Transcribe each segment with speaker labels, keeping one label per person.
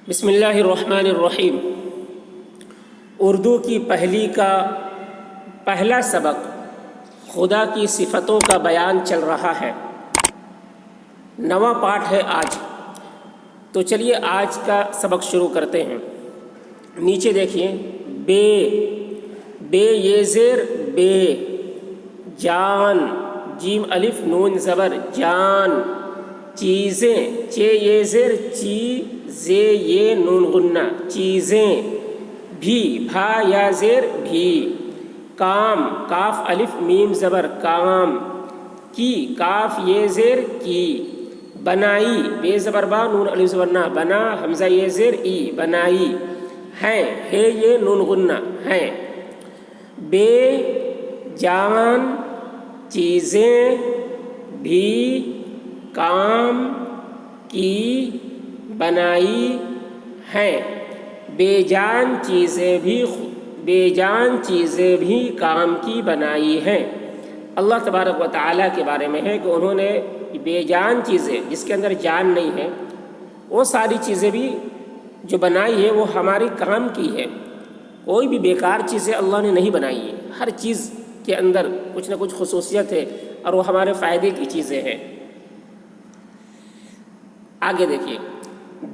Speaker 1: بسم اللہ الرحمن الرحیم۔ اردو کی پہلا سبق خدا کی صفتوں کا بیان چل رہا ہے۔ نواں پارٹ ہے آج، تو چلیے آج کا سبق شروع کرتے ہیں۔ نیچے دیکھیے، بے یہ زیر بے، جان جیم الف نون زبر جان، چیزیں چے یہ زیر چی زے یہ نون غنہ چیزیں، بھی بھا یا زیر بھی، کام کاف الف میم زبر کام، کی کاف یہ زیر کی، بنائی بے زبر با نون الف زبر نا بنا حمزہ یہ زیر ای بنائی، ہیں ہے یہ نون غنہ ہیں، بے جان چیزیں بھی کام کی بنائی ہیں، بے جان چیزیں بھی کام کی بنائی ہیں۔ اللہ تبارک و تعالیٰ کے بارے میں ہے کہ انہوں نے بے جان چیزیں جس کے اندر جان نہیں ہے، وہ ساری چیزیں بھی جو بنائی ہے وہ ہماری کام کی ہے۔ کوئی بھی بیکار چیزیں اللہ نے نہیں بنائی ہے، ہر چیز کے اندر کچھ نہ کچھ خصوصیت ہے اور وہ ہمارے فائدے کی چیزیں ہیں۔ آگے دیکھیے،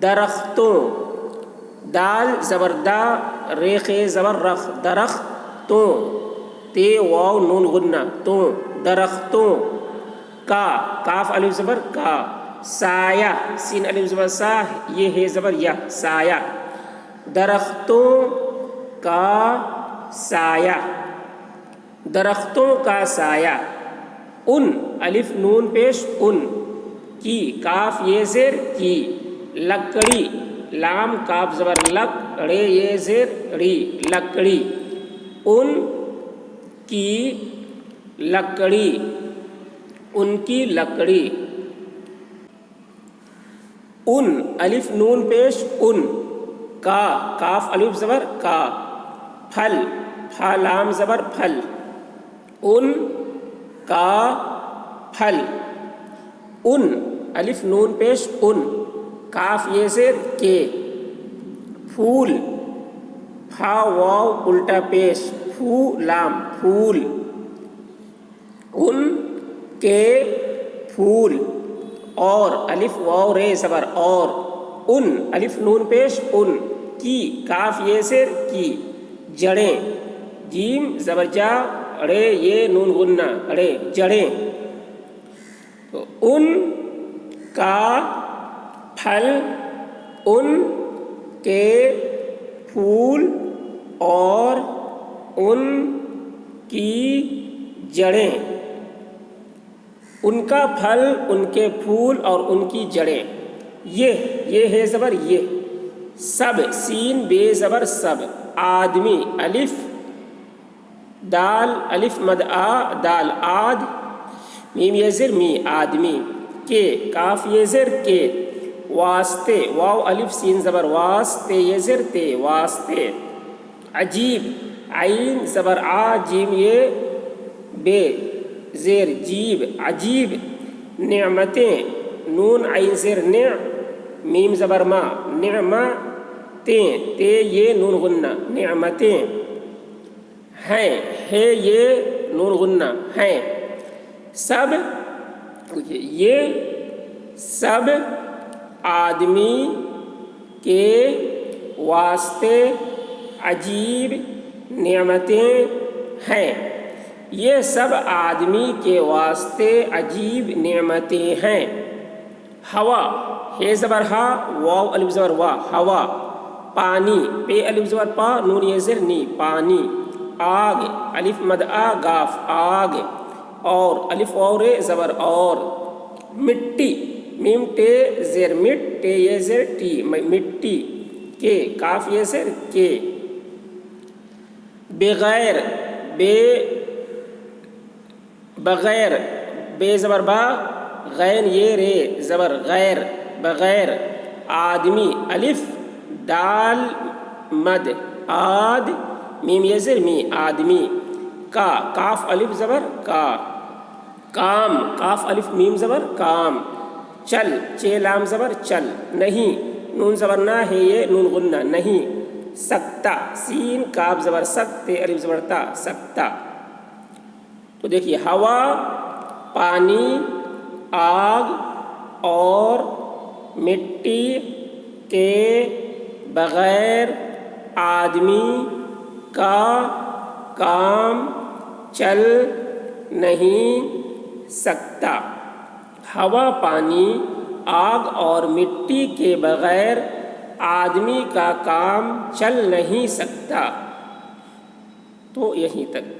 Speaker 1: درختوں دال زبر دا ریخ زبر رخ درختوں، تے واو نون غنہ تو درختوں، کا کاف الف زبر کا، سایہ سین الف زبر سا یہ ہے زبر یا سایہ، درختوں کا سایہ، درختوں کا سایہ، ان الف نون پیش ان، کی کاف یہ زیر کی، لکڑی لام کاف زبر لک رے یہ زیر ری لکڑی، ان کی لکڑی ان کی لکڑی، ان الف نون پیش ان، کا کاف الف زبر کا، پھل پھا لام زبر پھل، ان کا پھل، ان الف نون پیش ان، کاف یہ زیر کے، پھول پھا واو الٹا پیش پھو لام پھول، ان کے پھول، اور الف واو رے زبر اور، ان الف نون پیش ان، کی کاف یہ زیر کی، جڑیں جیم زبر جا رے یہ نون غنہ رے جڑیں، تو ان کا پھل، ان کے پھول اور ان کی جڑیں، ان کا پھل ان کے پھول اور ان کی جڑیں، یہ ہے زبر یہ، سب سین بے زبر سب، آدمی الف دال الف مد آ دال آد میم یہ زر می آدمی، کے کاف یہ زر کے، واسطے واو الف سین زبر واسطے یہ زر تے واسطے، عجیب عین زبر آ جیم یہ بے زیر جیب عجیب، نعمتیں نون عین زر نع میم زبر ما نعمتیں تے یہ نون غنہ نعمتیں، ہیں ہے یہ نون غنہ ہیں، سب یہ سب آدمی کے واسطے عجیب نعمتیں ہیں، یہ سب آدمی کے واسطے عجیب نعمتیں ہیں، ہوا ہے زبر ہا واو الف زبر وا ہوا، پانی پے الف زبر پا نون یہ زر نی پانی، آگ الف مد آ گاف آگ، اور الف اور زبر اور، مٹی میم ٹے زیر مٹ ٹے یہ زیر ٹی مٹی، کے کاف یہ زیر کے، بغیر بغیر بے زبر با غین یہ رے زبر غیر بغیر، آدمی الف دال مد آد میم یہ زیر می آدمی، کا کاف الف زبر کا، کام کاف الف میم زبر کام، چل چے لام زبر چل، نہیں نون زبر نہ ہے یہ نون غنہ نہیں سکتا سین کاف زبر سکتے الف زبر تا سکتا. تو دیکھیے ہوا پانی آگ اور مٹی کے بغیر آدمی کا کام چل نہیں سکتا. ہوا پانی آگ اور مٹی کے بغیر آدمی کا کام چل نہیں سکتا. تو یہیں تک.